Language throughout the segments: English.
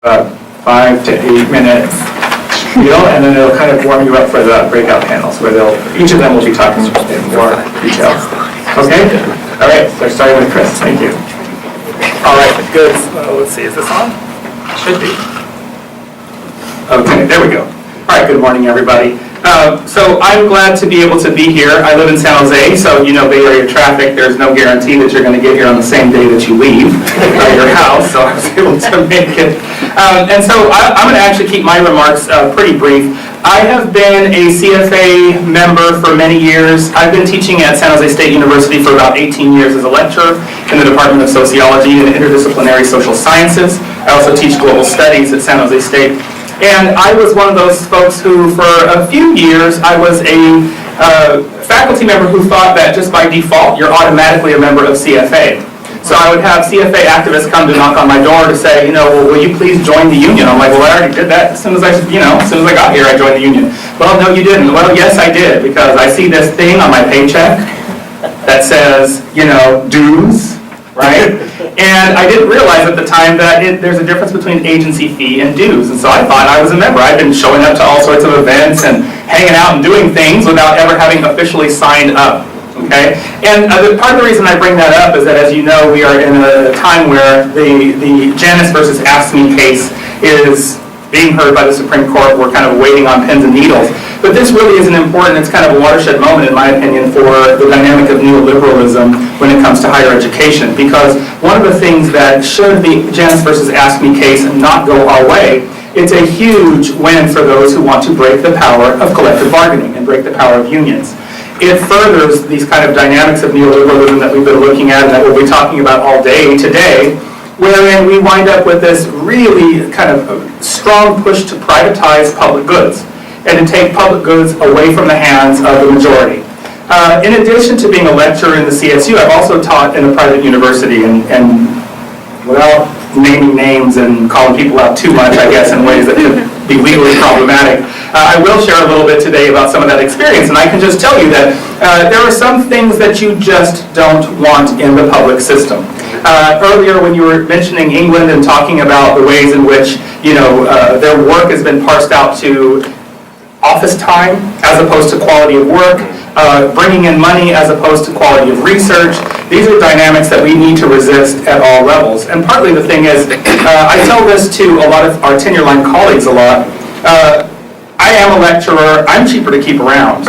5 to 8 minute spiel, and then it'll kind of warm you up for the breakout panels, where each of them will be talking in more detail. Okay? All right, so starting with Chris. Thank you. All right, good. Let's see, is this on? Should be. Okay, there we go. All right, good morning, everybody. So I'm glad to be able to be here. I live in San Jose, so you know Bay Area traffic, there's no guarantee that you're going to get here on the same day that you leave your house, so I was able to make it. And so I'm going to actually keep my remarks pretty brief. I have been a CFA member for many years. I've been teaching at San Jose State University for about 18 years as a lecturer in the Department of Sociology and Interdisciplinary Social Sciences. I also teach global studies at San Jose State. And I was one of those folks who, for a few years, I was a faculty member who thought that just by default, you're automatically a member of CFA. So I would have CFA activists come to knock on my door to say, well, will you please join the union? I'm like, well, I already did that as soon as I got here, I joined the union. Well, no, you didn't. Well, yes, I did, because I see this thing on my paycheck that says, dues, right? And I didn't realize at the time that there's a difference between agency fee and dues. And so I thought I was a member. I've been showing up to all sorts of events and hanging out and doing things without ever having officially signed up. Okay? And part of the reason I bring that up is that, as you know, we are in a time where the Janus versus AFSCME case is being heard by the Supreme Court. We're kind of waiting on pins and needles. But this really is it's kind of a watershed moment, in my opinion, for the dynamic of neoliberalism when it comes to higher education. Because one of the things that, should the Janus versus AFSCME case not go our way, it's a huge win for those who want to break the power of collective bargaining and break the power of unions. It furthers these kind of dynamics of neoliberalism that we've been looking at and that we'll be talking about all day today, wherein we wind up with this really kind of strong push to privatize public goods and to take public goods away from the hands of the majority. In addition to being a lecturer in the CSU, I've also taught in a private university, and without naming names and calling people out too much, I guess, in ways that could be legally problematic, I will share a little bit today about some of that experience. And I can just tell you that there are some things that you just don't want in the public system. Earlier, when you were mentioning England and talking about the ways in which their work has been parsed out to office time as opposed to quality of work, bringing in money as opposed to quality of research. These are dynamics that we need to resist at all levels. And partly the thing is, I tell this to a lot of our tenure line colleagues a lot, I am a lecturer, I'm cheaper to keep around.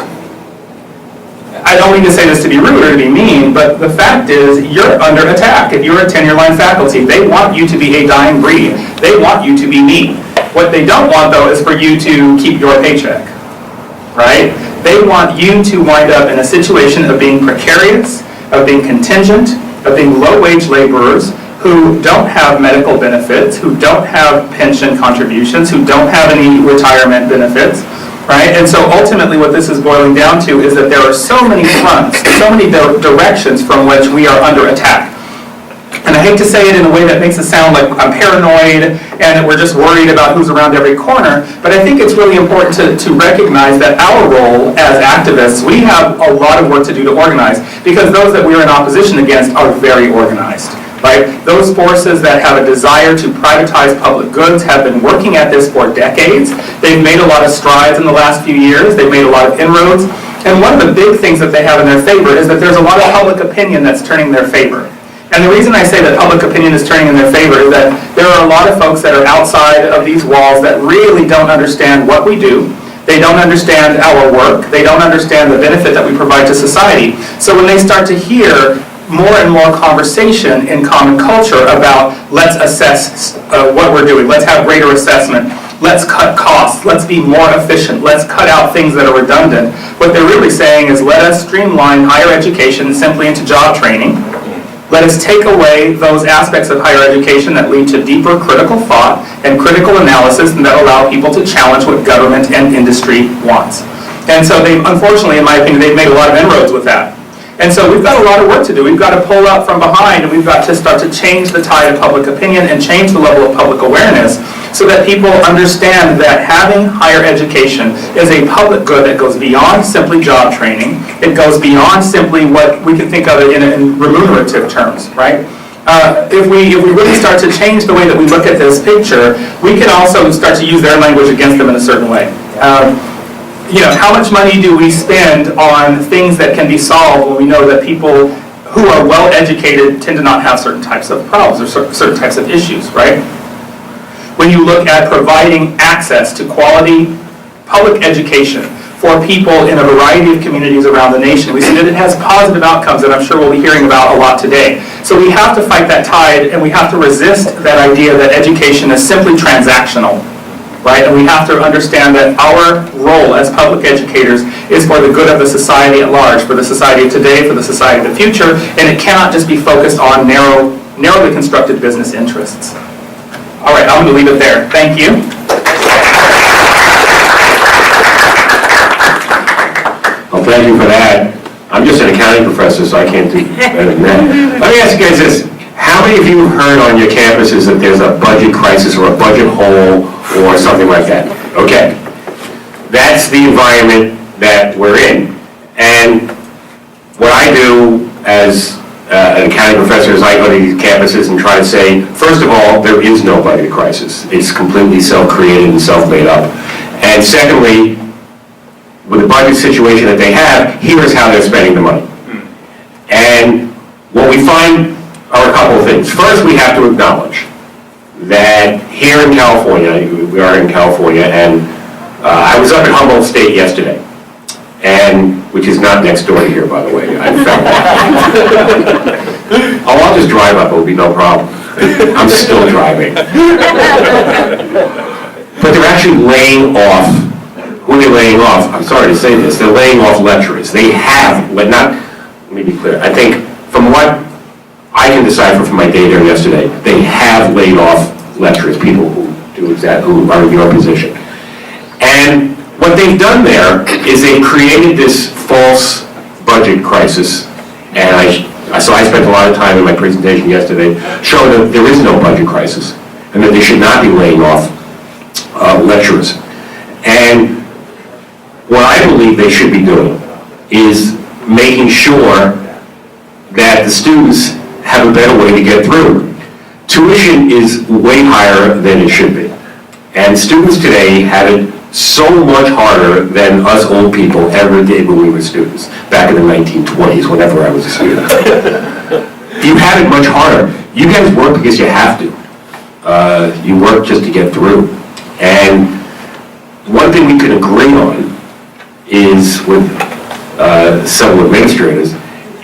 I don't mean to say this to be rude or to be mean, but the fact is, you're under attack. If you're a tenure line faculty, they want you to be a dying breed. They want you to be me. What they don't want, though, is for you to keep your paycheck, right? They want you to wind up in a situation of being precarious, of being contingent, of being low-wage laborers who don't have medical benefits, who don't have pension contributions, who don't have any retirement benefits, right? And so ultimately what this is boiling down to is that there are so many fronts, so many directions from which we are under attack. And I hate to say it in a way that makes it sound like I'm paranoid and that we're just worried about who's around every corner, but I think it's really important to recognize that our role as activists, we have a lot of work to do to organize, because those that we're in opposition against are very organized. Right? Those forces that have a desire to privatize public goods have been working at this for decades. They've made a lot of strides in the last few years. They've made a lot of inroads. And one of the big things that they have in their favor is that there's a lot of public opinion that's turning in their favor. And the reason I say that public opinion is turning in their favor is that there are a lot of folks that are outside of these walls that really don't understand what we do. They don't understand our work. They don't understand the benefit that we provide to society. So when they start to hear more and more conversation in common culture about let's assess what we're doing, let's have greater assessment, let's cut costs, let's be more efficient, let's cut out things that are redundant. What they're really saying is let us streamline higher education simply into job training. Let us take away those aspects of higher education that lead to deeper critical thought and critical analysis and that allow people to challenge what government and industry wants. And so unfortunately, in my opinion, they've made a lot of inroads with that. And so we've got a lot of work to do. We've got to pull up from behind, and we've got to start to change the tide of public opinion and change the level of public awareness so that people understand that having higher education is a public good that goes beyond simply job training. It goes beyond simply what we can think of it in remunerative terms, right? If we really start to change the way that we look at this picture, we can also start to use their language against them in a certain way. How much money do we spend on things that can be solved when we know that people who are well educated tend to not have certain types of problems or certain types of issues, right? When you look at providing access to quality public education for people in a variety of communities around the nation, we see that it has positive outcomes that I'm sure we'll be hearing about a lot today. So we have to fight that tide, and we have to resist that idea that education is simply transactional, right? And we have to understand that our role as public educators is for the good of the society at large, for the society of today, for the society of the future, and it cannot just be focused on narrowly constructed business interests. All right, I'm going to leave it there. Thank you. Well, thank you for that. I'm just an accounting professor, so I can't do better than that. Let me ask you guys this. How many of you have heard on your campuses that there's a budget crisis or a budget hole or something like that? Okay. That's the environment that we're in. And what I do as an accounting professor is I go to these campuses and try to say, first of all, there is no budget crisis. It's completely self-created and self-made up. And secondly, with the budget situation that they have, here's how they're spending the money. And what we find are a couple of things. First, we have to acknowledge that here in California, we are in California, and I was up at Humboldt State yesterday, which is not next door to here, by the way. I found that. Oh, I'll just drive up, it'll be no problem. I'm still driving. But they're actually laying off. Who are they laying off? I'm sorry to say this. They're laying off lecturers. They have, but not, let me be clear. I think from what I can decipher from my day there yesterday, they have laid off lecturers, people who are in your position. And what they've done there is they've created this false budget crisis. And so I spent a lot of time in my presentation yesterday showing that there is no budget crisis and that they should not be laying off lecturers. And what I believe they should be doing is making sure that the students have a better way to get through. Tuition is way higher than it should be. And students today have it so much harder than us old people ever did when we were students, back in the 1920s, whenever I was a student. You have it much harder. You guys work because you have to. You work just to get through. And one thing we can agree on is, with several administrators,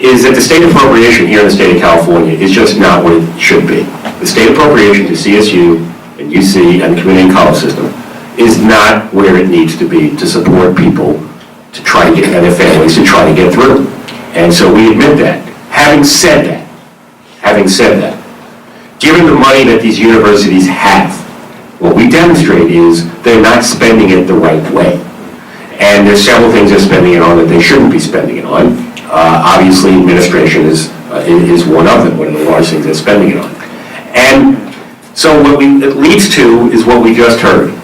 is that the state appropriation here in the state of California is just not what it should be. The state appropriation to CSU and UC and the community college system is not where it needs to be to support people to try to get, and their families to try to get through. And so we admit that. Having said that, given the money that these universities have, what we demonstrate is they're not spending it the right way. And there's several things they're spending it on that they shouldn't be spending it on. Obviously, administration is one of them, one of the large things they're spending it on. And so what it leads to is what we just heard.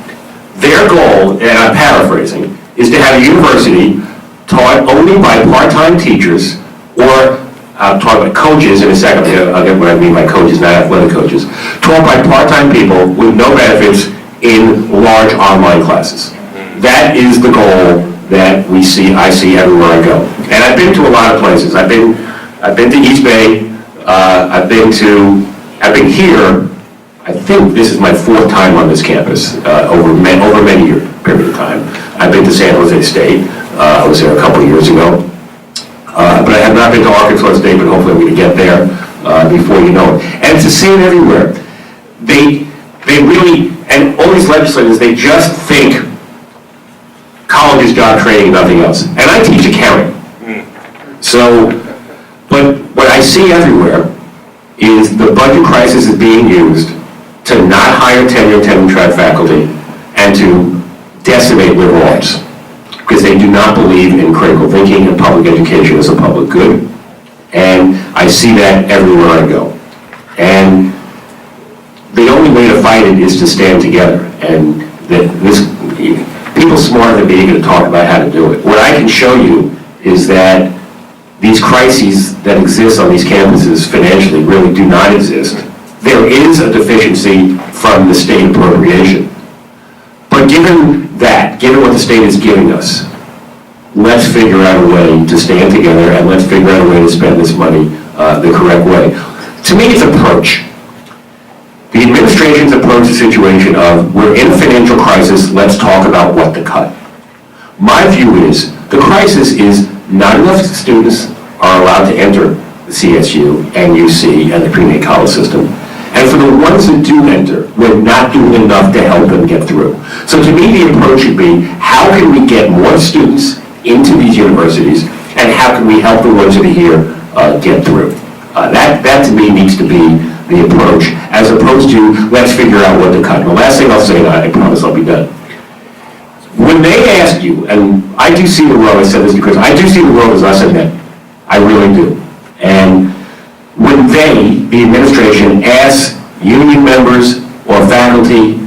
Their goal, and I'm paraphrasing, is to have a university taught only by part-time teachers, or I'll talk about coaches in a second. I'll get what I mean by coaches, not athletic coaches, taught by part-time people with no benefits in large online classes. That is the goal that I see everywhere I go. And I've been to a lot of places. I've been to East Bay. I've been here. I think this is my fourth time on this campus over many year period of time. I've been to San Jose State. I was there a couple of years ago. But I have not been to Arkansas State, but hopefully I'm going to get there before you know it. And to see it everywhere. They really, and all these legislators, they just think college is job training, nothing else. And I teach accounting. So, but what I see everywhere is the budget crisis is being used to not hire tenure track faculty and to decimate liberal arts, because they do not believe in critical thinking and public education as a public good. And I see that everywhere I go. And the only way to fight it is to stand together. And people smarter than me are going to talk about how to do it. What I can show you is that these crises that exist on these campuses financially really do not exist. There is a deficiency from the state appropriation. But given that, given what the state is giving us, let's figure out a way to stand together and let's figure out a way to spend this money the correct way. To me, it's approach. The administration's approach to the situation of, we're in a financial crisis, let's talk about what to cut. My view is, the crisis is not enough students are allowed to enter the CSU and UC and the pre-K college system. And for the ones that do enter, we're not doing enough to help them get through. So to me, the approach should be, how can we get more students into these universities, and how can we help the ones that are here get through? That to me needs to be the approach, as opposed to, let's figure out what to cut. And the last thing I'll say, and I promise I'll be done. When they ask you, and I do see the world, I said this because I do see the world as us and them. I really do. And when they, the administration, ask union members or faculty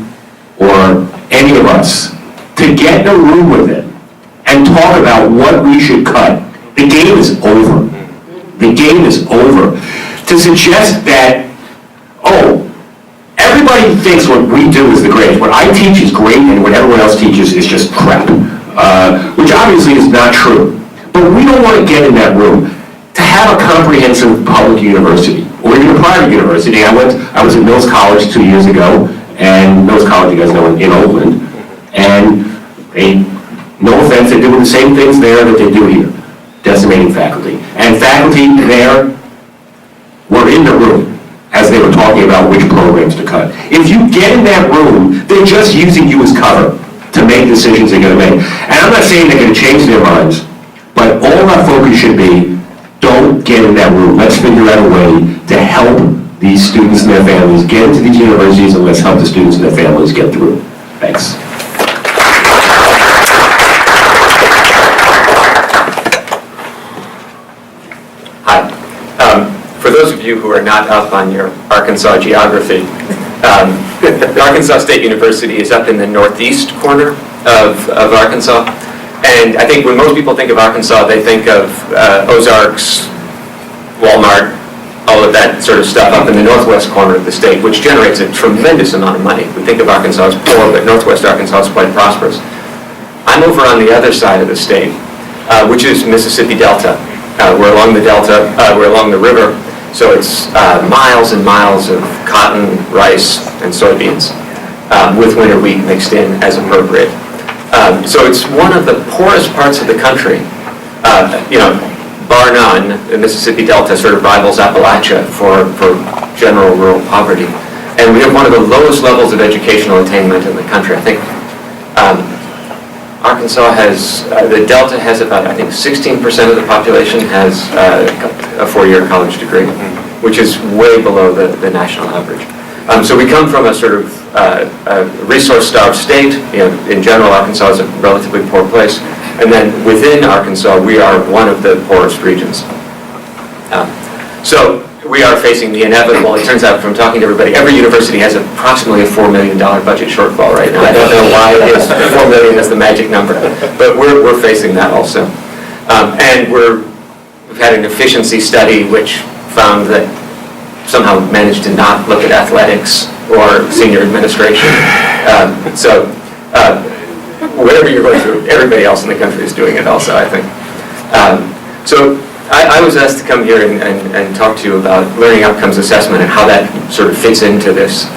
or any of us to get in a room with them and talk about what we should cut, the game is over. The game is over. To suggest that, oh, everybody thinks what we do is the greatest. What I teach is great, and what everyone else teaches is just crap, which obviously is not true. But we don't want to get in that room. To have a comprehensive public university, or even a private university, I was at Mills College 2 years ago, and Mills College, you guys know, in Oakland, and no offense, they're doing the same things there that they do here, decimating faculty. And faculty there were in the room as they were talking about which programs to cut. If you get in that room, they're just using you as cover to make decisions they're going to make. And I'm not saying they're going to change their minds, but all our focus should be, don't get in that room. Let's figure out a way to help these students and their families get into these universities, and let's help the students and their families get through. Thanks. Hi. For those of you who are not up on your Arkansas geography, Arkansas State University is up in the northeast corner of Arkansas. And I think when most people think of Arkansas, they think of Ozarks, Walmart, all of that sort of stuff up in the northwest corner of the state, which generates a tremendous amount of money. We think of Arkansas as poor, but northwest Arkansas is quite prosperous. I'm over on the other side of the state, which is Mississippi Delta. We're along the Delta, we're along the river, so it's miles and miles of cotton, rice, and soybeans, with winter wheat mixed in as appropriate. So it's one of the poorest parts of the country. Bar none, the Mississippi Delta sort of rivals Appalachia for general rural poverty. And we have one of the lowest levels of educational attainment in the country. I think Arkansas has, the Delta has about, I think 16% of the population has a four-year college degree, which is way below the national average. So we come from a sort of resource-starved state. In general, Arkansas is a relatively poor place. And then within Arkansas, we are one of the poorest regions. So we are facing the inevitable. It turns out from talking to everybody, every university has approximately a $4 million budget shortfall right now. I don't know why it is 4 million is the magic number, but we're facing that also. And we've had an efficiency study which found that somehow managed to not look at athletics or senior administration. Whatever you're going through, everybody else in the country is doing it also, I think. So I was asked to come here and talk to you about learning outcomes assessment and how that sort of fits into this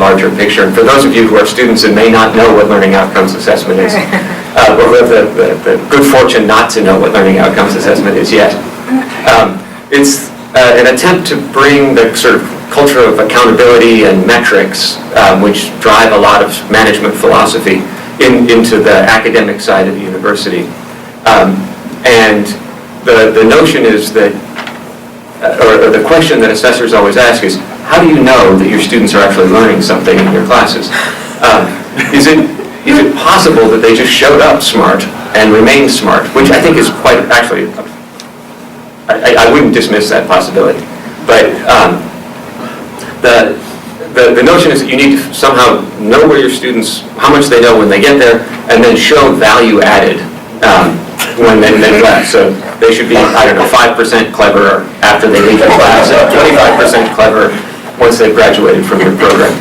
larger picture. And for those of you who are students and may not know what learning outcomes assessment is, or who have the good fortune not to know what learning outcomes assessment is yet, it's an attempt to bring the sort of culture of accountability and metrics, which drive a lot of management philosophy, into the academic side of the university. And the notion is that, or the question that assessors always ask is, how do you know that your students are actually learning something in your classes? Is it possible that they just showed up smart and remained smart, which I think is quite, actually, I wouldn't dismiss that possibility. But the notion is that you need to somehow know where your students, how much they know when they get there, and then show value added when they left. So they should be, I don't know, 5% clever after they leave the class, and 25% clever once they've graduated from your program.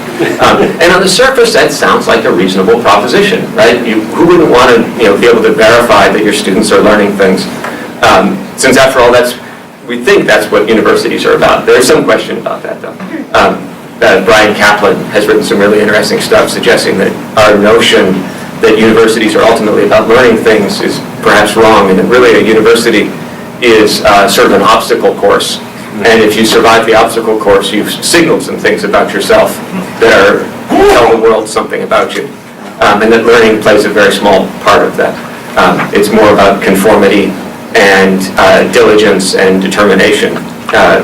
And on the surface, that sounds like a reasonable proposition, right? Who wouldn't want to, be able to verify that your students are learning things? Since after all, we think that's what universities are about. There's some question about that, though. Brian Kaplan has written some really interesting stuff suggesting that our notion that universities are ultimately about learning things is perhaps wrong, and that really a university is sort of an obstacle course. And if you survive the obstacle course, you've signaled some things about yourself that tell the world something about you. And that learning plays a very small part of that. It's more about conformity and diligence and determination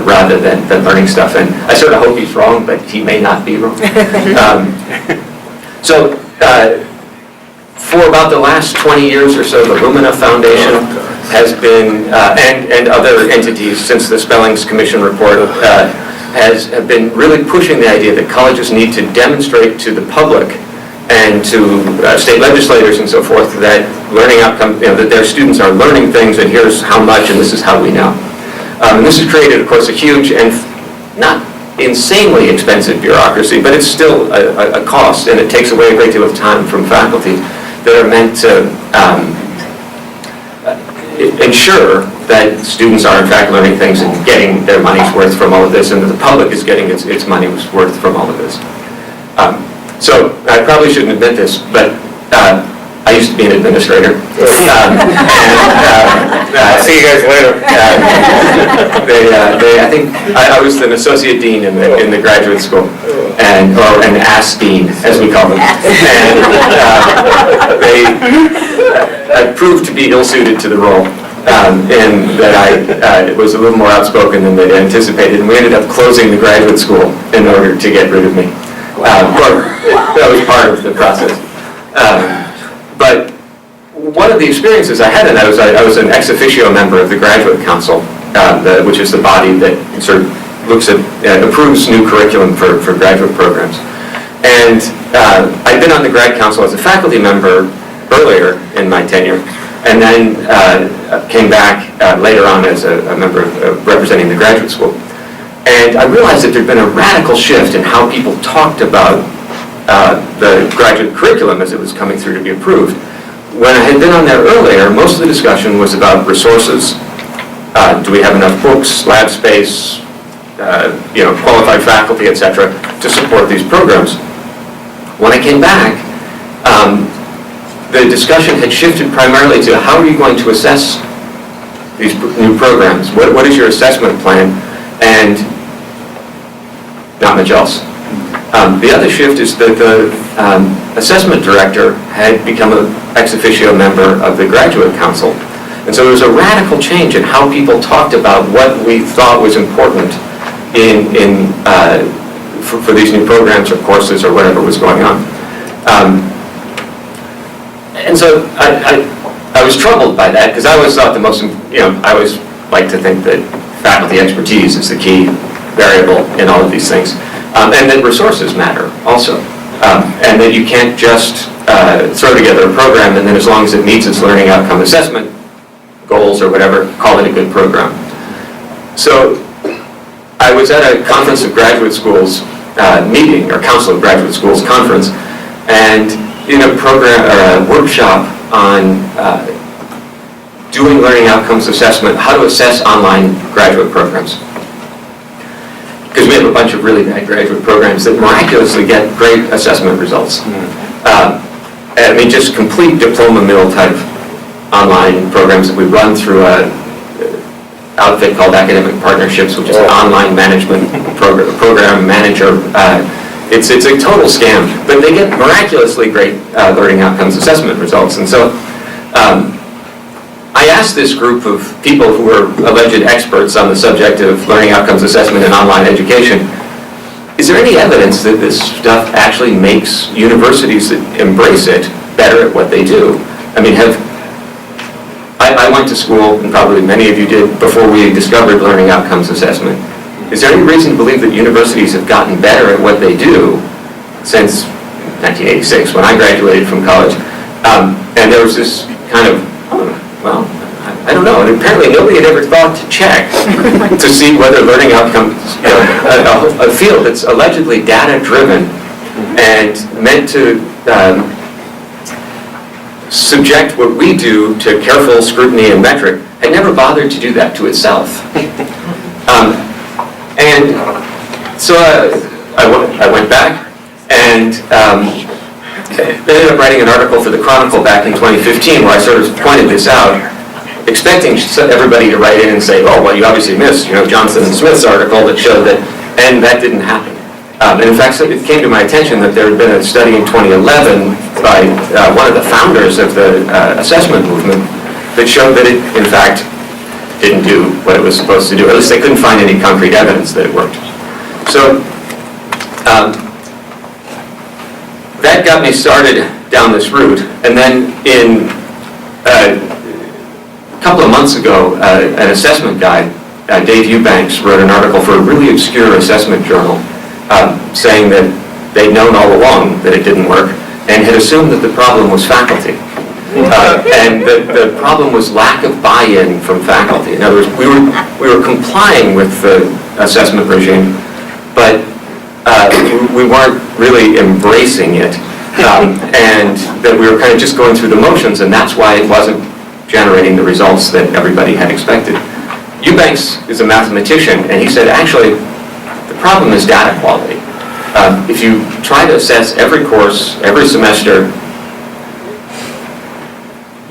rather than learning stuff. And I sort of hope he's wrong, but he may not be wrong. For about the last 20 years or so, the Lumina Foundation has been, and other entities since the Spellings Commission report, have been really pushing the idea that colleges need to demonstrate to the public and to state legislators and so forth that learning outcome, that their students are learning things, and here's how much, and this is how we know. And this has created, of course, a huge and not insanely expensive bureaucracy, but it's still a cost, and it takes away a great deal of time from faculty that are meant to ensure that students are in fact learning things and getting their money's worth from all of this, and that the public is getting its money's worth from all of this. So I probably shouldn't admit this, but I used to be an administrator. See you guys later. I think I was an associate dean in the graduate school, or an ass dean, as we call them. And I proved to be ill-suited to the role, in that I was a little more outspoken than they anticipated, and we ended up closing the graduate school in order to get rid of me. That was part of the process. But one of the experiences I had in that was I was an ex officio member of the Graduate Council, which is the body that sort of looks at, approves new curriculum for graduate programs. And I'd been on the Grad Council as a faculty member earlier in my tenure, and then came back later on as a member representing the graduate school. And I realized that there'd been a radical shift in how people talked about the graduate curriculum as it was coming through to be approved. When I had been on there earlier, most of the discussion was about resources. Do we have enough books, lab space, qualified faculty, etc., to support these programs? When I came back, the discussion had shifted primarily to how are you going to assess these new programs? What is your assessment plan? And not much else. The other shift is that the assessment director had become an ex officio member of the Graduate Council. And so there was a radical change in how people talked about what we thought was important for these new programs or courses or whatever was going on. And so I was troubled by that, because I always thought I always like to think that faculty expertise is the key variable in all of these things. And that resources matter also. And that you can't just throw together a program and then, as long as it meets its learning outcome assessment goals or whatever, call it a good program. So I was at a Conference of Graduate Schools meeting, or Council of Graduate Schools conference, and in a program or a workshop on doing learning outcomes assessment, how to assess online graduate programs. Because we have a bunch of really bad graduate programs that miraculously get great assessment results. Just complete diploma mill type online programs that we run through an outfit called Academic Partnerships, which is an online management program manager. It's a total scam, but they get miraculously great learning outcomes assessment results. And so I asked this group of people who were alleged experts on the subject of learning outcomes assessment and online education, is there any evidence that this stuff actually makes universities that embrace it better at what they do? I went to school, and probably many of you did, before we discovered learning outcomes assessment. Is there any reason to believe that universities have gotten better at what they do since 1986, when I graduated from college? And there was this kind of, I don't know. And apparently nobody had ever thought to check to see whether learning outcomes, a field that's allegedly data-driven and meant to subject what we do to careful scrutiny and metric, had never bothered to do that to itself. And so I went back and ended up writing an article for the Chronicle back in 2015 where I sort of pointed this out, expecting everybody to write in and say, oh, well, you obviously missed, Johnson and Smith's article that showed that, and that didn't happen. And in fact, it came to my attention that there had been a study in 2011 by one of the founders of the assessment movement that showed that it, in fact, didn't do what it was supposed to do. At least they couldn't find any concrete evidence that it worked. So that got me started down this route. And then in a couple of months ago, an assessment guy, Dave Eubanks, wrote an article for a really obscure assessment journal saying that they'd known all along that it didn't work and had assumed that the problem was faculty. And the problem was lack of buy-in from faculty. In other words, we were complying with the assessment regime, but we weren't really embracing it, and that we were kind of just going through the motions, and that's why it wasn't generating the results that everybody had expected. Eubanks is a mathematician, and he said, actually, the problem is data quality. If you try to assess every course, every semester,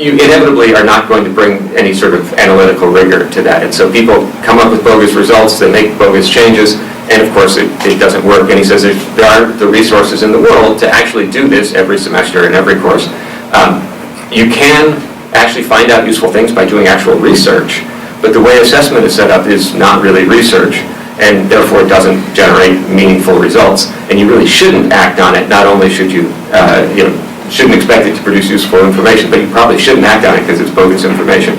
you inevitably are not going to bring any sort of analytical rigor to that. And so people come up with bogus results, they make bogus changes, and of course it doesn't work. And he says there aren't the resources in the world to actually do this every semester in every course. You can actually find out useful things by doing actual research, but the way assessment is set up is not really research, and therefore it doesn't generate meaningful results. And you really shouldn't act on it. Not only should you, shouldn't expect it to produce useful information, but you probably shouldn't act on it because it's bogus information.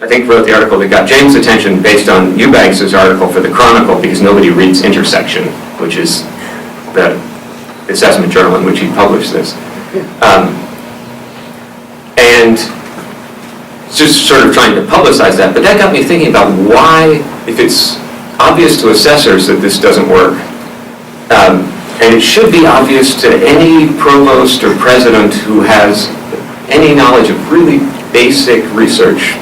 I think wrote the article that got James' attention based on Eubanks' article for the Chronicle because nobody reads Intersection, which is the assessment journal in which he published this. And just sort of trying to publicize that, but that got me thinking about why, if it's obvious to assessors that this doesn't work, and it should be obvious to any provost or president who has any knowledge of really basic research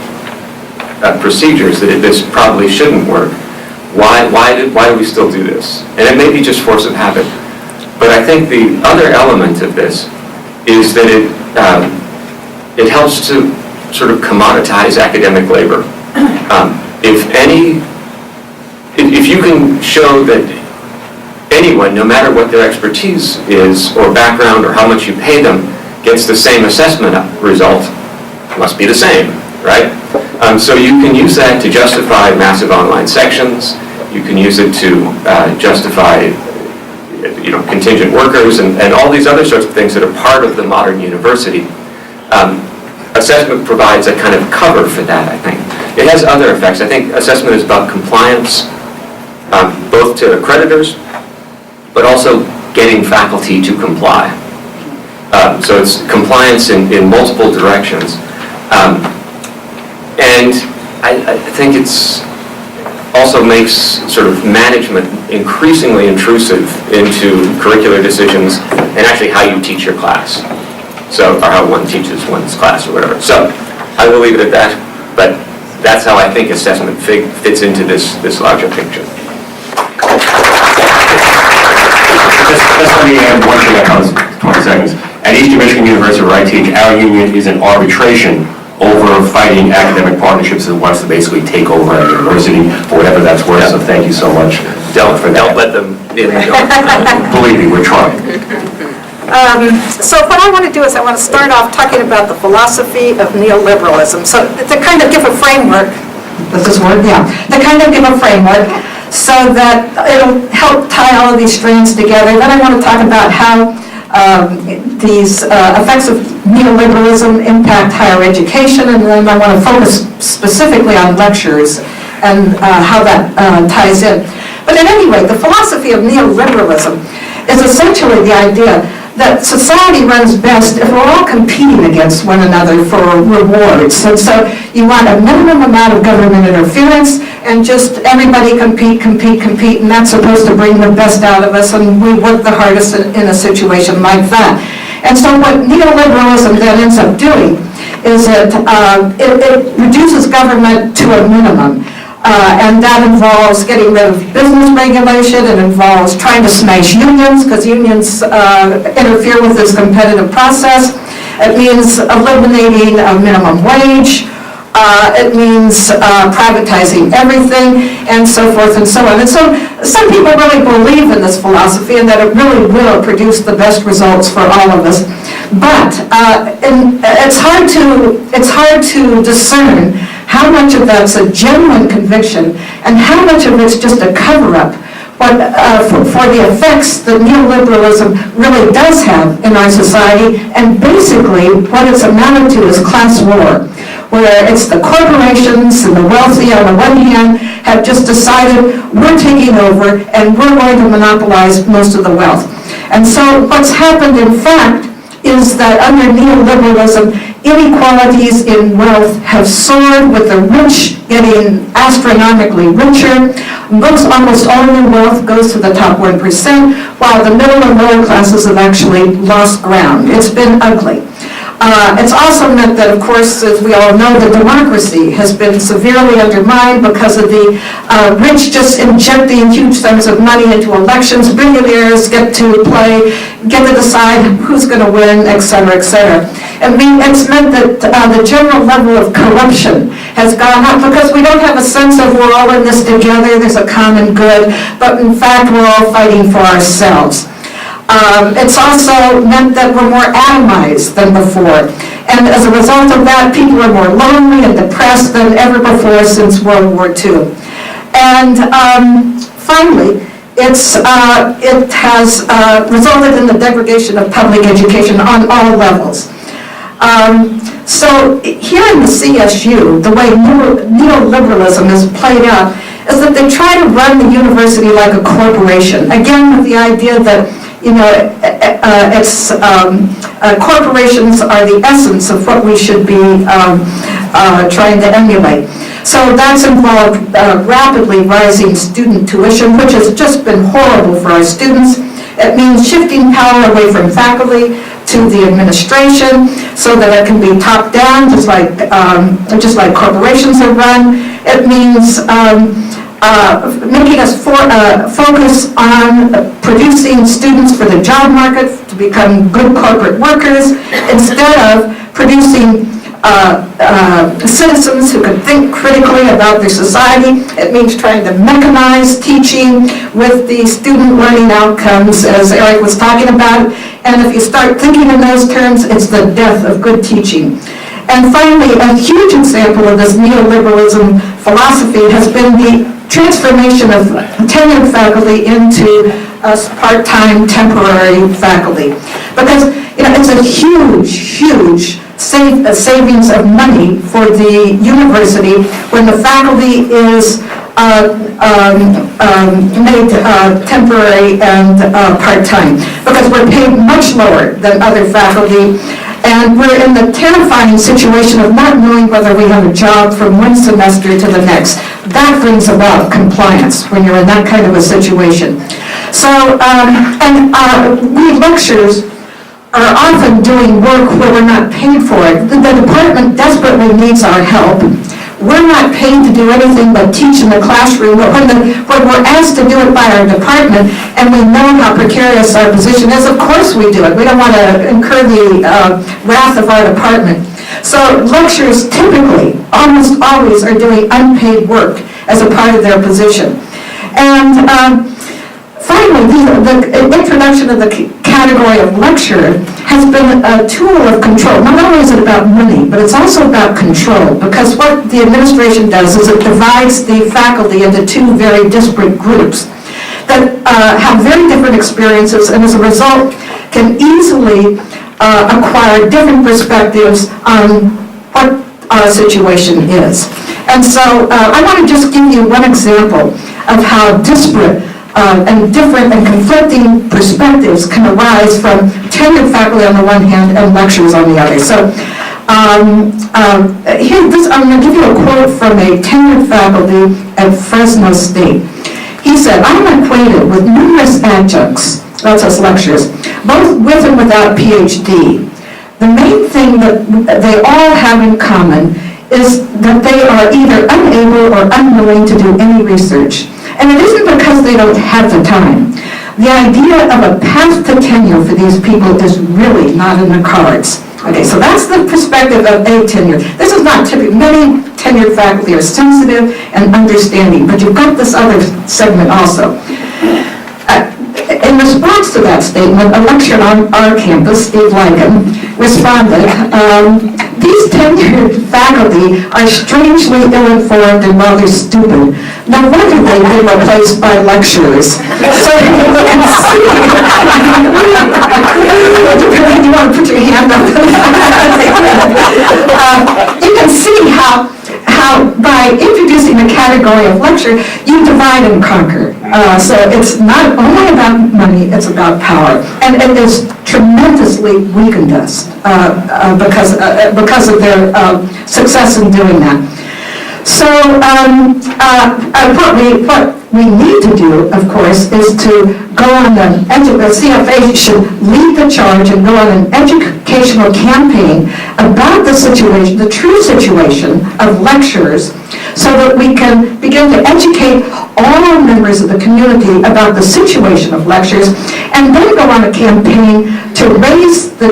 procedures that this probably shouldn't work. Why do we still do this? And it may be just force of habit. But I think the other element of this is that it helps to sort of commoditize academic labor. If you can show that anyone, no matter what their expertise is or background or how much you pay them, gets the same assessment result, it must be the same, right? So you can use that to justify massive online sections. You can use it to justify contingent workers and all these other sorts of things that are part of the modern university. Assessment provides a kind of cover for that, I think. It has other effects. I think assessment is about compliance, both to accreditors, but also getting faculty to comply. So it's compliance in multiple directions. And I think it's also makes sort of management increasingly intrusive into curricular decisions and actually how you teach your class. So, or how one teaches one's class or whatever. So, I will leave it at that, but that's how I think assessment fits into this larger picture. Just let me add one thing, I promise 20 seconds. At Eastern Michigan University, where I teach, our union is in arbitration over fighting academic partnerships that wants to basically take over our university for whatever that's worth. So thank you so much. Don't let them in the door. Believe me, we're trying. So what I want to do is I want to start off talking about the philosophy of neoliberalism. So to kind of give a framework, to kind of give a framework so that it'll help tie all of these strands together. Then I want to talk about how these effects of neoliberalism impact higher education, and then I want to focus specifically on lectures and how that ties in. But at any rate, the philosophy of neoliberalism is essentially the idea that society runs best if we're all competing against one another for rewards. And so you want a minimum amount of government interference and just everybody compete, and that's supposed to bring the best out of us, and we work the hardest in a situation like that. And so what neoliberalism then ends up doing is it reduces government to a minimum. And that involves getting rid of business regulation. It involves trying to smash unions, because unions interfere with this competitive process. It means eliminating a minimum wage. It means privatizing everything, and so forth and so on. And so some people really believe in this philosophy and that it really will produce the best results for all of us. But it's hard to discern how much of that's a genuine conviction and how much of it's just a cover-up for the effects that neoliberalism really does have in our society. And basically, what it's amounted to is class war, where it's the corporations and the wealthy on the one hand have just decided we're taking over and we're going to monopolize most of the wealth. And so what's happened, in fact, is that under neoliberalism, inequalities in wealth have soared, with the rich getting astronomically richer. Almost all new wealth goes to the top 1%, while the middle and lower classes have actually lost ground. It's been ugly. It's also meant that, of course, as we all know, the democracy has been severely undermined because of the rich just injecting huge sums of money into elections. Billionaires get to decide who's going to win, et cetera, et cetera. It's meant that the general level of corruption has gone up because we don't have a sense of we're all in this together, there's a common good, but in fact we're all fighting for ourselves. It's also meant that we're more atomized than before. And as a result of that, people are more lonely and depressed than ever before since World War II. And finally, it has resulted in the degradation of public education on all levels. So here in the CSU, the way neoliberalism is played out is that they try to run the university like a corporation, again with the idea that corporations are the essence of what we should be trying to emulate. So that's involved rapidly rising student tuition, which has just been horrible for our students. It means shifting power away from faculty to the administration so that it can be top down, just like corporations are run. It means making us focus on producing students for the job market to become good corporate workers instead of producing citizens who can think critically about their society. It means trying to mechanize teaching with the student learning outcomes, as Eric was talking about. And if you start thinking in those terms, it's the death of good teaching. And finally, a huge example of this neoliberalism philosophy has been the transformation of tenured faculty into part-time temporary faculty. Because it's a huge savings of money for the university when the faculty is made temporary and part-time, because we're paid much lower than other faculty. And we're in the terrifying situation of not knowing whether we have a job from one semester to the next. That brings about compliance when you're in that kind of a situation. So, we lecturers are often doing work where we're not paid for it. The department desperately needs our help. We're not paid to do anything but teach in the classroom, but when we're asked to do it by our department and we know how precarious our position is, of course we do it. We don't want to incur the wrath of our department. So lecturers typically, almost always, are doing unpaid work as a part of their position. And finally, the introduction of the category of lecturer has been a tool of control. Not only is it about money, but it's also about control, because what the administration does is it divides the faculty into two very disparate groups that have very different experiences, and as a result can easily acquire different perspectives on what our situation is. And so I want to just give you one example of how disparate and different and conflicting perspectives can arise from tenured faculty on the one hand and lecturers on the other. So I'm going to give you a quote from a tenured faculty at Fresno State. He said, "I'm acquainted with numerous adjuncts," that's us lecturers, "both with and without PhD. The main thing that they all have in common is that they are either unable or unwilling to do any research. And it isn't because they don't have the time. The idea of a path to tenure for these people is really not in the cards." Okay, so that's the perspective of a tenure. This is not typical. Many tenured faculty are sensitive and understanding, but you've got this other segment also. In response to that statement, a lecturer on our campus, Steve Langan, responded, "These tenured faculty are strangely ill-informed and rather stupid. No wonder they've been replaced by lecturers." So you can see, you want to put your hand up? You can see how by introducing the category of lecture, you divide and conquer. So it's not only about money, it's about power. And it has tremendously weakened us because of their success in doing that. So what we need to do, of course, is to go on the CFA should lead the charge and go on an educational campaign about the situation, the true situation of lecturers, so that we can begin to educate all members of the community about the situation of lecturers, and then go on a campaign to raise the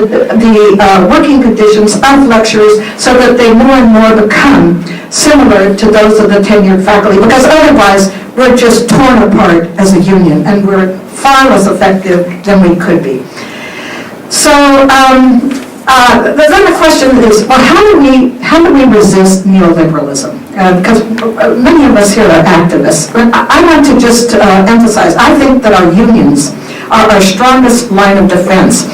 working conditions of lecturers so that they more and more become similar to those of the tenured faculty, because otherwise we're just torn apart as a union and we're far less effective than we could be. So then the question is, well, how do we resist neoliberalism? Because many of us here are activists. But I want to just emphasize, I think that our unions are our strongest line of defense,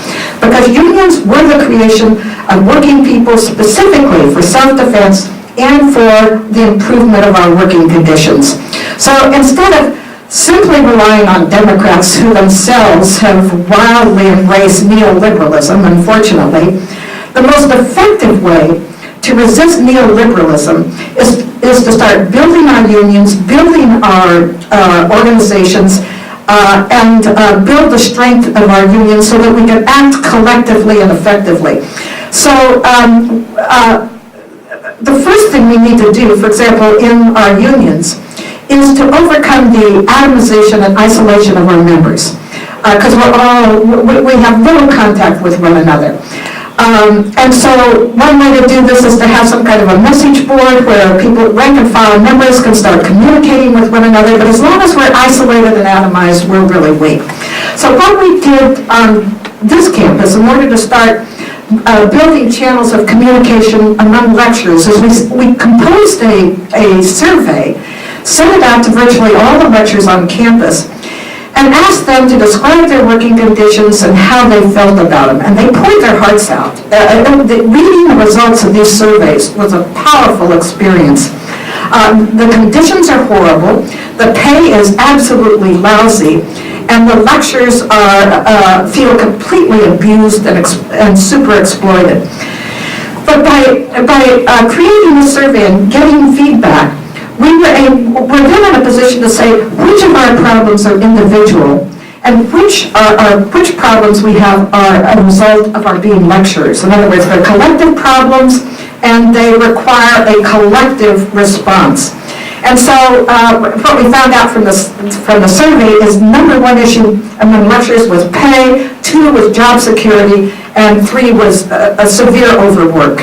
because unions were the creation of working people specifically for self-defense and for the improvement of our working conditions. So instead of simply relying on Democrats who themselves have wildly embraced neoliberalism, unfortunately, the most effective way to resist neoliberalism is to start building our unions, building our organizations, and build the strength of our unions so that we can act collectively and effectively. So the first thing we need to do, for example, in our unions, is to overcome the atomization and isolation of our members, because we have little contact with one another. And so one way to do this is to have some kind of a message board where people, rank and file members, can start communicating with one another, but as long as we're isolated and atomized, we're really weak. So what we did on this campus, in order to start building channels of communication among lecturers, is we composed a survey, sent it out to virtually all the lecturers on campus, and asked them to describe their working conditions and how they felt about them. And they poured their hearts out. Reading the results of these surveys was a powerful experience. The conditions are horrible, the pay is absolutely lousy, and the lecturers feel completely abused and super exploited. But by creating a survey and getting feedback, we're then in a position to say which of our problems are individual and which problems we have are a result of our being lecturers. In other words, they're collective problems and they require a collective response. And so what we found out from the survey is number one issue among lecturers was pay, 2 was job security, and 3 was a severe overwork.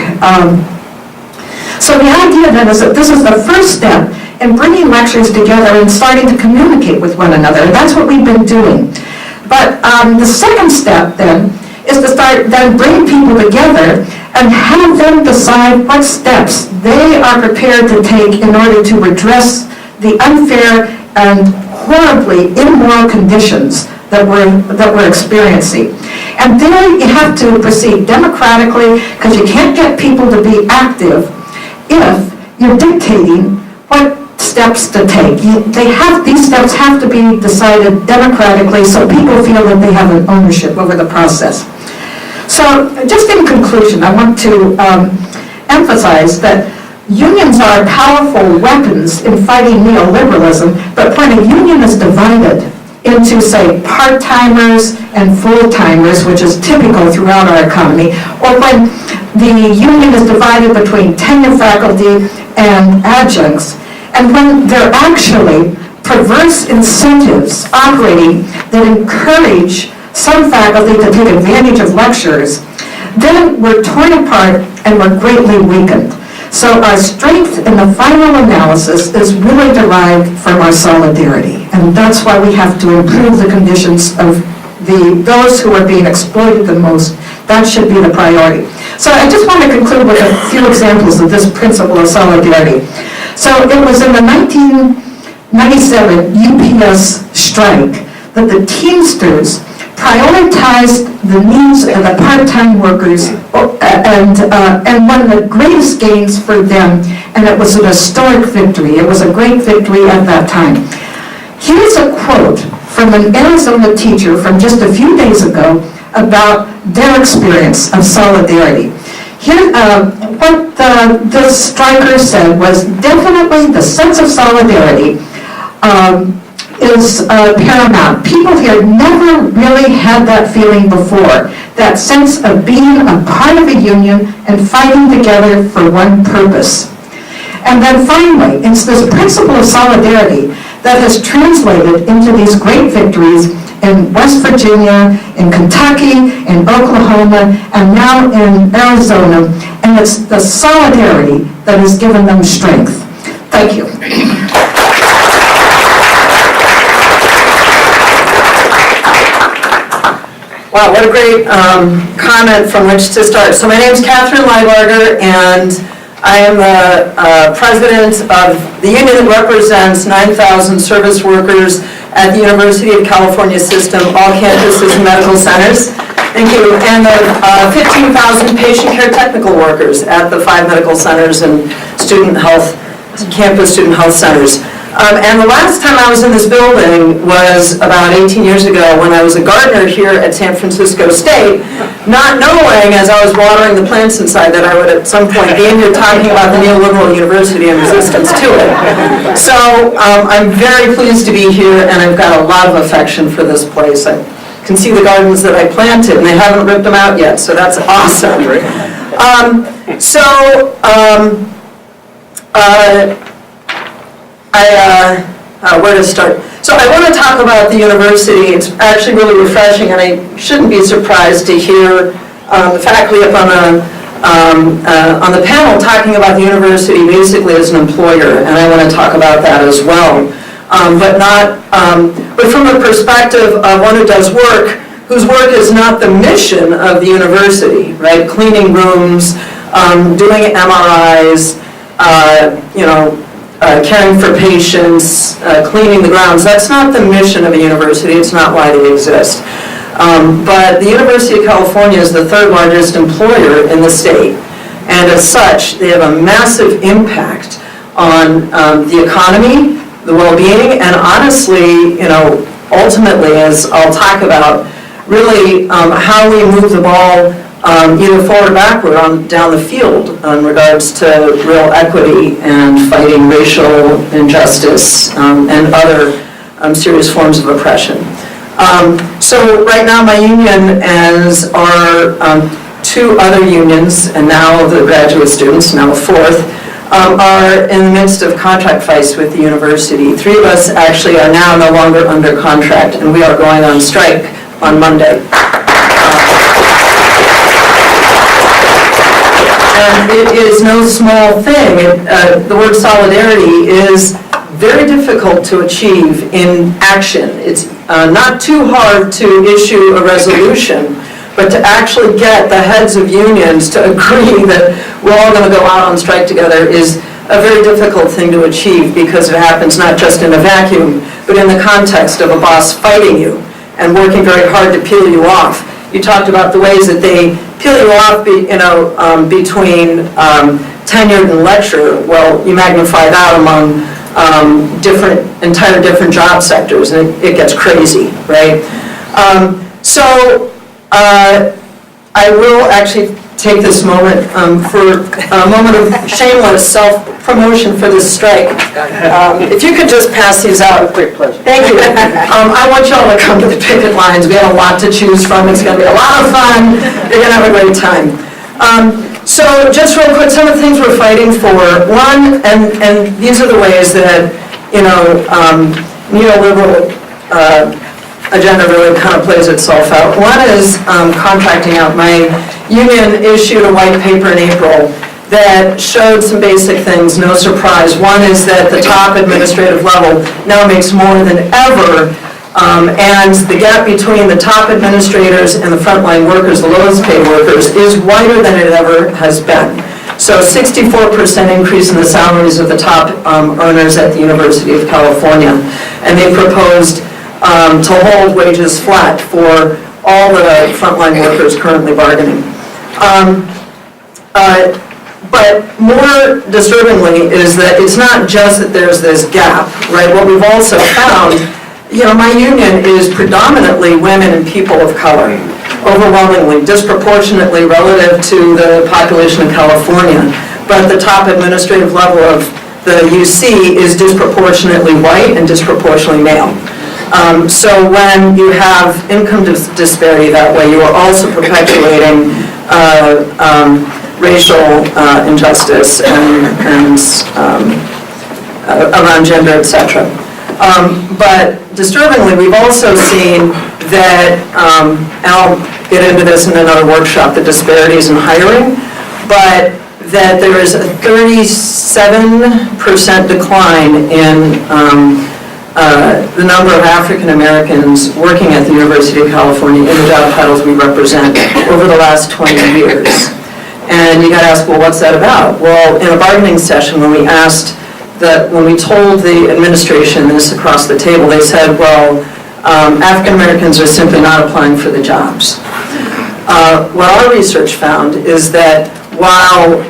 So the idea then is that this is the first step in bringing lecturers together and starting to communicate with one another. And that's what we've been doing. But the second step then is to start then bringing people together and have them decide what steps they are prepared to take in order to redress the unfair and horribly immoral conditions that we're experiencing. And then you have to proceed democratically, because you can't get people to be active if you're dictating what steps to take. These steps have to be decided democratically so people feel that they have an ownership over the process. So just in conclusion, I want to emphasize that unions are powerful weapons in fighting neoliberalism, but when a union is divided into, say, part-timers and full-timers, which is typical throughout our economy, or when the union is divided between tenure faculty and adjuncts, and when there are actually perverse incentives operating that encourage some faculty to take advantage of lecturers, then we're torn apart and we're greatly weakened. So our strength in the final analysis is really derived from our solidarity, and that's why we have to improve the conditions of those who are being exploited the most. That should be the priority. So I just want to conclude with a few examples of this principle of solidarity. So it was in the 1997 UPS strike that the Teamsters prioritized the needs of the part-time workers and one of the greatest gains for them, and it was an historic victory. It was a great victory at that time. Here's a quote from an Arizona teacher from just a few days ago about their experience of solidarity. Here, what the striker said was definitely the sense of solidarity is paramount. People here never really had that feeling before, that sense of being a part of a union and fighting together for one purpose. And then finally, it's this principle of solidarity that has translated into these great victories in West Virginia, in Kentucky, in Oklahoma, and now in Arizona, and it's the solidarity that has given them strength. Thank you. Wow, what a great comment from which to start. So my name is Catherine Leibarger, and I am the president of the union that represents 9,000 service workers at the University of California System, all campuses and medical centers. Thank you. And the 15,000 patient care technical workers at the 5 medical centers and campus student health centers. And the last time I was in this building was about 18 years ago when I was a gardener here at San Francisco State, not knowing as I was watering the plants inside that I would at some point be in here talking about the neoliberal university and resistance to it. So I'm very pleased to be here, and I've got a lot of affection for this place. I can see the gardens that I planted, and they haven't ripped them out yet, so that's awesome. Where to start? So I want to talk about the university. It's actually really refreshing, and I shouldn't be surprised to hear the faculty up on the panel talking about the university basically as an employer, and I want to talk about that as well. But from a perspective of one who does work, whose work is not the mission of the university, right? Cleaning rooms, doing MRIs, caring for patients, cleaning the grounds. That's not the mission of a university. It's not why they exist. But the University of California is the 3rd largest employer in the state. And as such, they have a massive impact on the economy, the well-being, and honestly, ultimately, as I'll talk about, really how we move the ball either forward or backward down the field in regards to real equity and fighting racial injustice and other serious forms of oppression. So right now my union, as are 2 other unions, and now the graduate students, now a 4th, are in the midst of contract fights with the university. 3 of us actually are now no longer under contract, and we are going on strike on Monday. And it is no small thing. The word solidarity is very difficult to achieve in action. It's not too hard to issue a resolution, but to actually get the heads of unions to agree that we're all going to go out on strike together is a very difficult thing to achieve, because it happens not just in a vacuum, but in the context of a boss fighting you and working very hard to peel you off. You talked about the ways that they peel you off between tenured and lecture. Well, you magnify that among entire different job sectors, and it gets crazy, right? So I will actually take this moment for a moment of shameless self-promotion for this strike. If you could just pass these out. Great pleasure. Thank you. I want y'all to come to the picket lines. We have a lot to choose from. It's going to be a lot of fun. You're going to have a great time. So just real quick, some of the things we're fighting for. One, and these are the ways that, neoliberal agenda really kind of plays itself out. One is contracting out. My union issued a white paper in April that showed some basic things, no surprise. One is that the top administrative level now makes more than ever, and the gap between the top administrators and the frontline workers, the lowest paid workers, is wider than it ever has been. So 64% increase in the salaries of the top earners at the University of California. And they proposed to hold wages flat for all the frontline workers currently bargaining. But more disturbingly is that it's not just that there's this gap, right? What we've also found, my union is predominantly women and people of color, overwhelmingly, disproportionately relative to the population of California. But the top administrative level of the UC is disproportionately white and disproportionately male. So when you have income disparity that way, you are also perpetuating racial injustice and around gender, etc. But disturbingly, we've also seen that, and I'll get into this in another workshop, the disparities in hiring, but that there is a 37% decline in the number of African Americans working at the University of California in the job titles we represent over the last 20 years. And you got to ask, well, what's that about? Well, in a bargaining session, when we told the administration this across the table, they said, well, African Americans are simply not applying for the jobs. What our research found is that while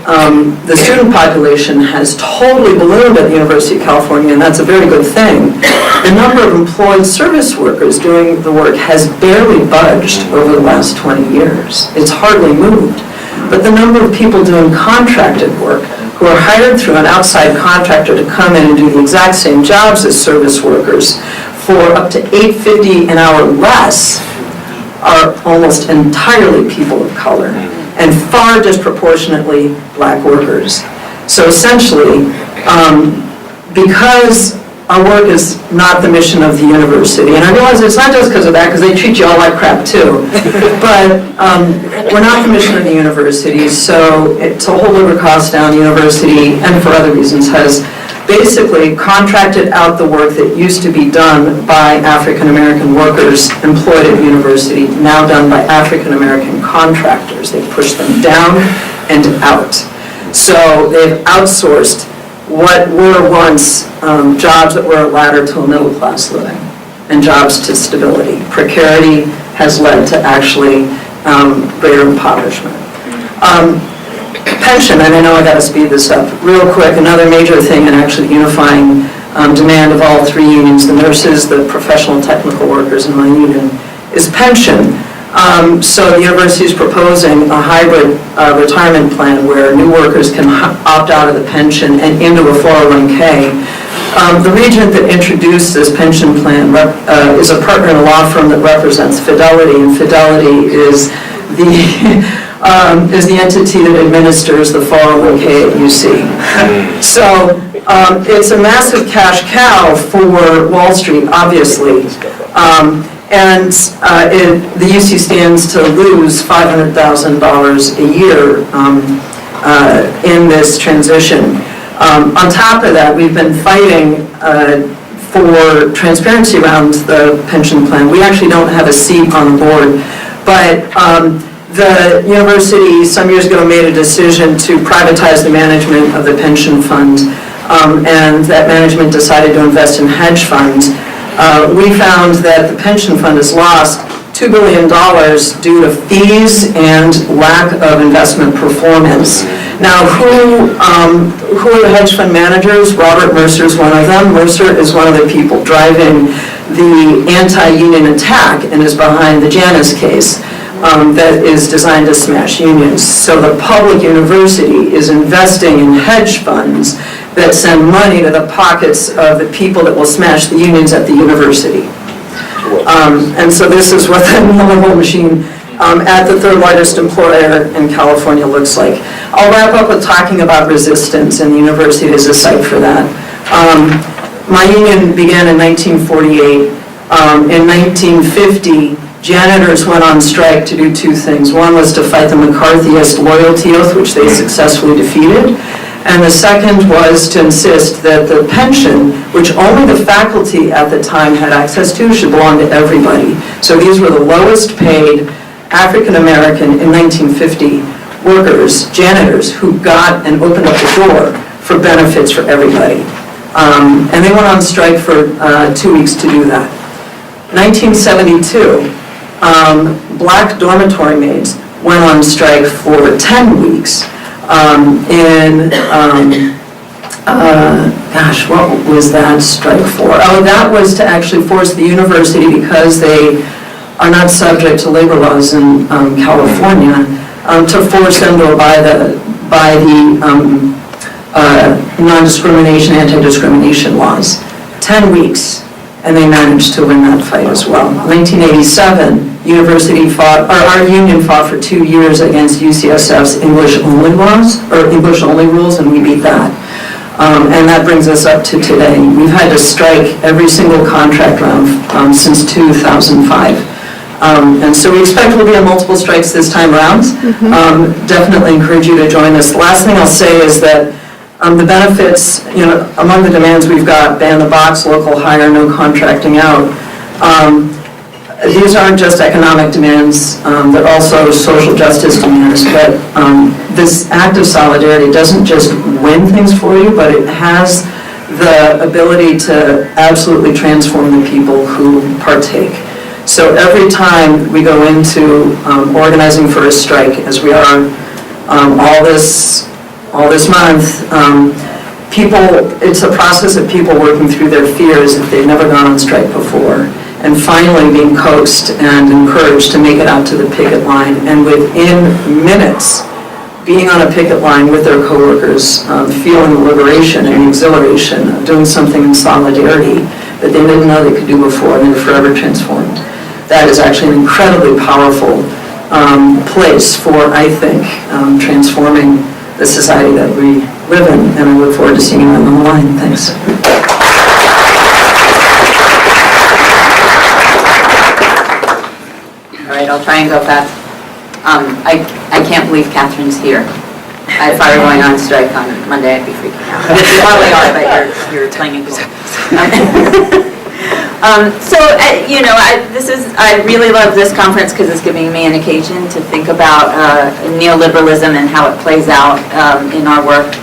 the student population has totally ballooned at the University of California, and that's a very good thing, the number of employed service workers doing the work has barely budged over the last 20 years. It's hardly moved. But the number of people doing contracted work who are hired through an outside contractor to come in and do the exact same jobs as service workers for up to $8.50 an hour less are almost entirely people of color and far disproportionately black workers. So essentially, because our work is not the mission of the university, and I realize it's not just because of that, because they treat you all like crap too, but we're not the mission of the university, so to hold labor costs down, the university, and for other reasons, has basically contracted out the work that used to be done by African American workers employed at the university, now done by African American contractors. They've pushed them down and out. So they've outsourced what were once jobs that were a ladder to a middle class living and jobs to stability. Precarity has led to actually greater impoverishment. Pension, and I know I got to speed this up real quick, another major thing in actually unifying demand of all three unions, the nurses, the professional and technical workers, and my union, is pension. So the university is proposing a hybrid retirement plan where new workers can opt out of the pension and into a 401k. The regent that introduced this pension plan is a partner in a law firm that represents Fidelity, and Fidelity is the entity that administers the 401k at UC. So it's a massive cash cow for Wall Street, obviously. And the UC stands to lose $500,000 a year in this transition. On top of that, we've been fighting for transparency around the pension plan. We actually don't have a seat on the board, but the university some years ago made a decision to privatize the management of the pension fund, and that management decided to invest in hedge funds. We found that the pension fund has lost $2 billion due to fees and lack of investment performance. Now, who are the hedge fund managers? Robert Mercer is one of them. Mercer is one of the people driving the anti-union attack and is behind the Janus case that is designed to smash unions. So the public university is investing in hedge funds that send money to the pockets of the people that will smash the unions at the university. And so this is what the neoliberal machine at the third largest employer in California looks like. I'll wrap up with talking about resistance, and the university is a site for that. My union began in 1948. In 1950, janitors went on strike to do two things. One was to fight the McCarthyist loyalty oath, which they successfully defeated. And the second was to insist that the pension, which only the faculty at the time had access to, should belong to everybody. So these were the lowest paid African-American in 1950 workers, janitors, who got and opened up the door for benefits for everybody. And they went on strike for 2 weeks to do that. 1972, black dormitory maids went on strike for 10 weeks. Gosh, what was that strike for? Oh, that was to actually force the university, because they are not subject to labor laws in California, to force them to abide by the non-discrimination, anti-discrimination laws. 10 weeks, and they managed to win that fight as well. 1987, our union fought for 2 years against UCSF's English-only laws, or English-only rules, and we beat that. And that brings us up to today. We've had to strike every single contract round since 2005. And so we expect we'll be on multiple strikes this time around. Definitely encourage you to join us. The last thing I'll say is that the benefits, among the demands we've got, ban the box, local hire, no contracting out. These aren't just economic demands, they're also social justice demands, but this act of solidarity doesn't just win things for you, but it has the ability to absolutely transform the people who partake. So every time we go into organizing for a strike, as we are all this month, it's a process of people working through their fears if they've never gone on strike before, and finally being coaxed and encouraged to make it out to the picket line, and within minutes, being on a picket line with their coworkers, feeling the liberation and the exhilaration of doing something in solidarity that they didn't know they could do before, and they were forever transformed. That is actually an incredibly powerful place for, I think, transforming the society that we live in, and I look forward to seeing you on the line. Thanks. All right, I'll try and go fast. I can't believe Catherine's here. If I were going on strike on Monday, I'd be freaking out. You probably are, but you're playing it cool. I really love this conference because it's giving me an occasion to think about neoliberalism and how it plays out in our work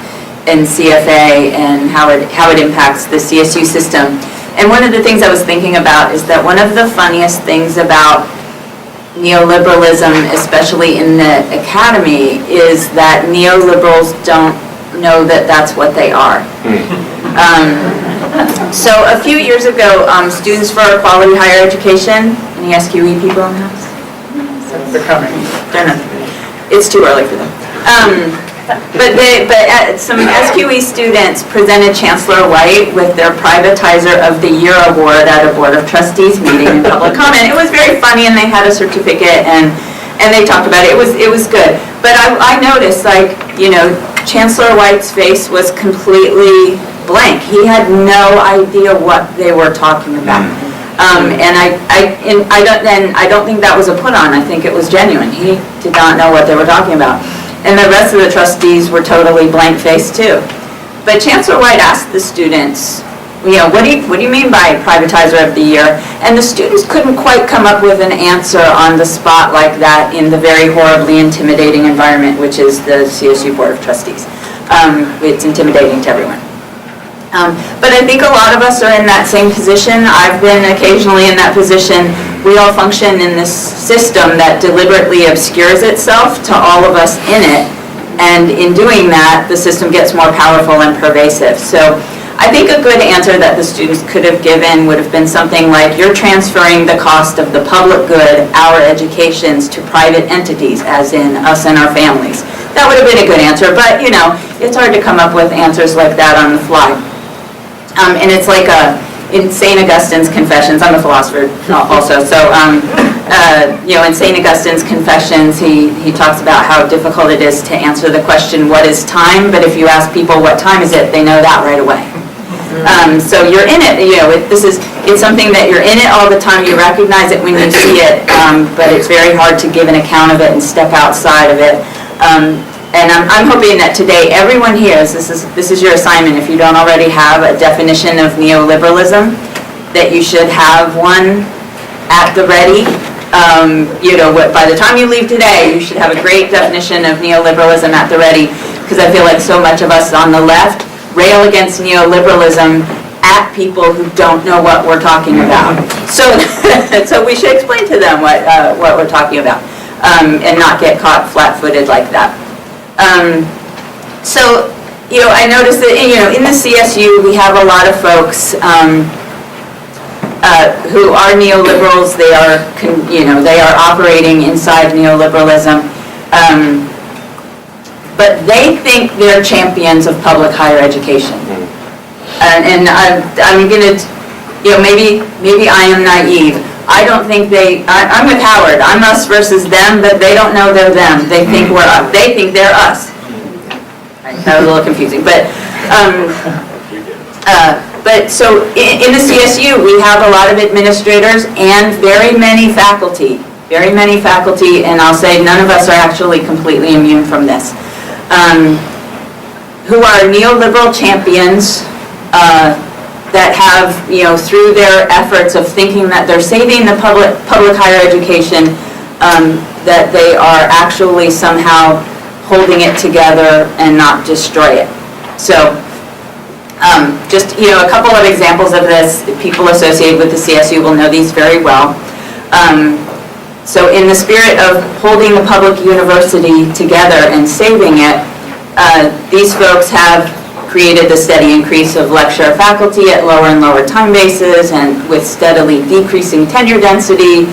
in CFA and how it impacts the CSU system. And one of the things I was thinking about is that one of the funniest things about neoliberalism, especially in the academy, is that neoliberals don't know that that's what they are. So a few years ago, Students for Quality Higher Education, any SQE people in the house? They're coming. They're not. It's too early for them. But some SQE students presented Chancellor White with their Privatizer of the Year award at a Board of Trustees meeting in public comment. It was very funny, and they had a certificate, and they talked about it. It was good. But I noticed, Chancellor White's face was completely blank. He had no idea what they were talking about. And I don't think that was a put on. I think it was genuine. He did not know what they were talking about. And the rest of the trustees were totally blank-faced too. But Chancellor White asked the students, what do you mean by Privatizer of the Year? And the students couldn't quite come up with an answer on the spot like that in the very horribly intimidating environment, which is the CSU Board of Trustees. It's intimidating to everyone. But I think a lot of us are in that same position. I've been occasionally in that position. We all function in this system that deliberately obscures itself to all of us in it, And in doing that, the system gets more powerful and pervasive. So I think a good answer that the students could have given would have been something like, you're transferring the cost of the public good, our educations, to private entities, as in us and our families. That would have been a good answer, but it's hard to come up with answers like that on the fly. And it's like in St. Augustine's Confessions, I'm a philosopher also, so in St. Augustine's Confessions, he talks about how difficult it is to answer the question, what is time? But if you ask people, what time is it, they know that right away. So you're in it, it's something that you're in it all the time, you recognize it when you see it, but it's very hard to give an account of it and step outside of it. And I'm hoping that today, everyone here, this is your assignment, if you don't already have a definition of neoliberalism, that you should have one at the ready. By the time you leave today, you should have a great definition of neoliberalism at the ready, because I feel like so much of us on the left rail against neoliberalism at people who don't know what we're talking about. So we should explain to them what we're talking about, and not get caught flat-footed like that. I noticed that in the CSU we have a lot of folks who are neoliberals. They are operating inside neoliberalism. But they think they're champions of public higher education. And I'm going to, maybe I am naive. I don't think I'm with Howard. I'm us versus them, but they don't know they're them. They think we're us. They think they're us. That was a little confusing. But so in the CSU, we have a lot of administrators and very many faculty, and I'll say none of us are actually completely immune from this, who are neoliberal champions that have, through their efforts of thinking that they're saving the public higher education, that they are actually somehow holding it together and not destroy it. So just, a couple of examples of this. People associated with the CSU will know these very well. So in the spirit of holding the public university together and saving it, these folks have created the steady increase of lecturer faculty at lower and lower time bases, and with steadily decreasing tenure density,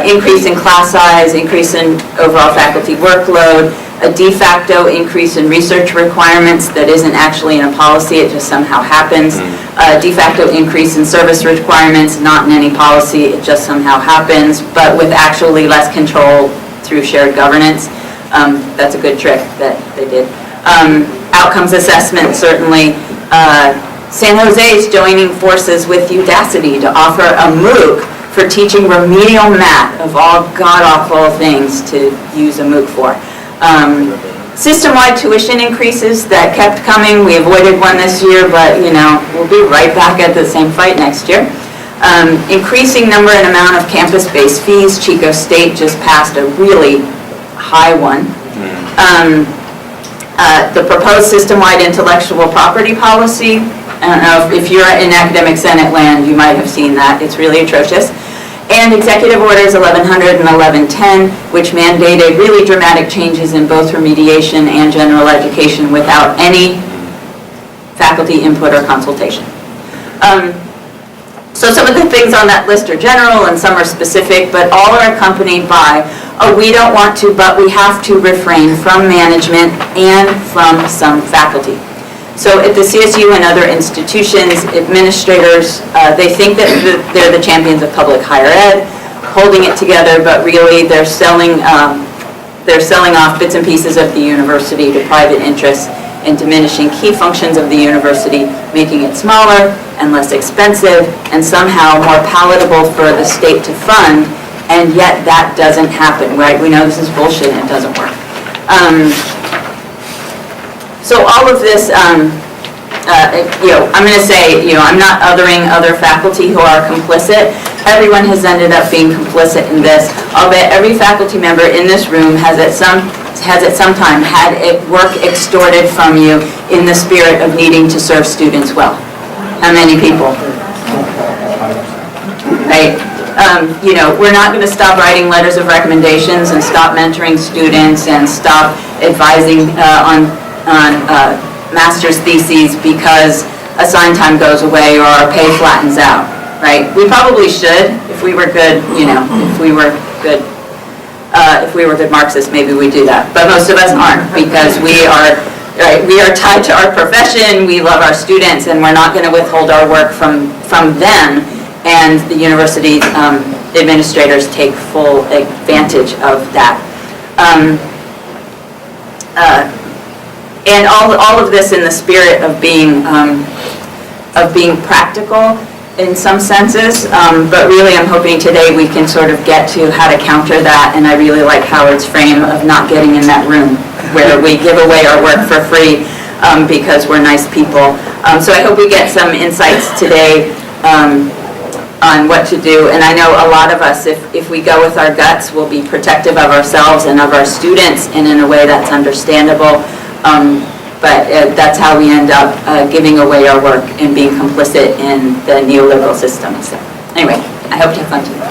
increase in class size, increase in overall faculty workload, a de facto increase in research requirements that isn't actually in a policy, it just somehow happens. A de facto increase in service requirements, not in any policy, it just somehow happens, but with actually less control through shared governance. That's a good trick that they did. Outcomes assessment, certainly. San Jose is joining forces with Udacity to offer a MOOC for teaching remedial math, of all god-awful things to use a MOOC for. System-wide tuition increases that kept coming. We avoided one this year, but we'll be right back at the same fight next year. Increasing number and amount of campus-based fees. Chico State just passed a really high one. The proposed system-wide intellectual property policy. I don't know if you're in academic senate land, you might have seen that. It's really atrocious. And Executive Orders 1100 and 1110, which mandated really dramatic changes in both remediation and general education without any faculty input or consultation. So some of the things on that list are general and some are specific, but all are accompanied by, we don't want to, but we have to refrain from management and from some faculty. So at the CSU and other institutions, administrators, they think that they're the champions of public higher ed, holding it together, but really they're selling off bits and pieces of the university to private interests and diminishing key functions of the university, making it smaller and less expensive and somehow more palatable for the state to fund, and yet that doesn't happen, right? We know this is bullshit and it doesn't work. So all of this, I'm going to say, I'm not othering other faculty who are complicit. Everyone has ended up being complicit in this. I'll bet every faculty member in this room has at some time had work extorted from you in the spirit of needing to serve students well. How many people? Right? we're not going to stop writing letters of recommendations and stop mentoring students and stop advising on master's theses because assigned time goes away or our pay flattens out, right? We probably should if we were good, if we were good Marxists, maybe we'd do that. But most of us aren't because we are tied to our profession, we love our students, and we're not going to withhold our work from them. And the university administrators take full advantage of that. And all of this in the spirit of being practical in some senses, but really I'm hoping today we can sort of get to how to counter that, and I really like Howard's frame of not getting in that room where we give away our work for free because we're nice people. So I hope we get some insights today on what to do, and I know a lot of us, if we go with our guts, will be protective of ourselves and of our students, and in a way that's understandable. But that's how we end up giving away our work and being complicit in the neoliberal system. So anyway, I hope you have fun today.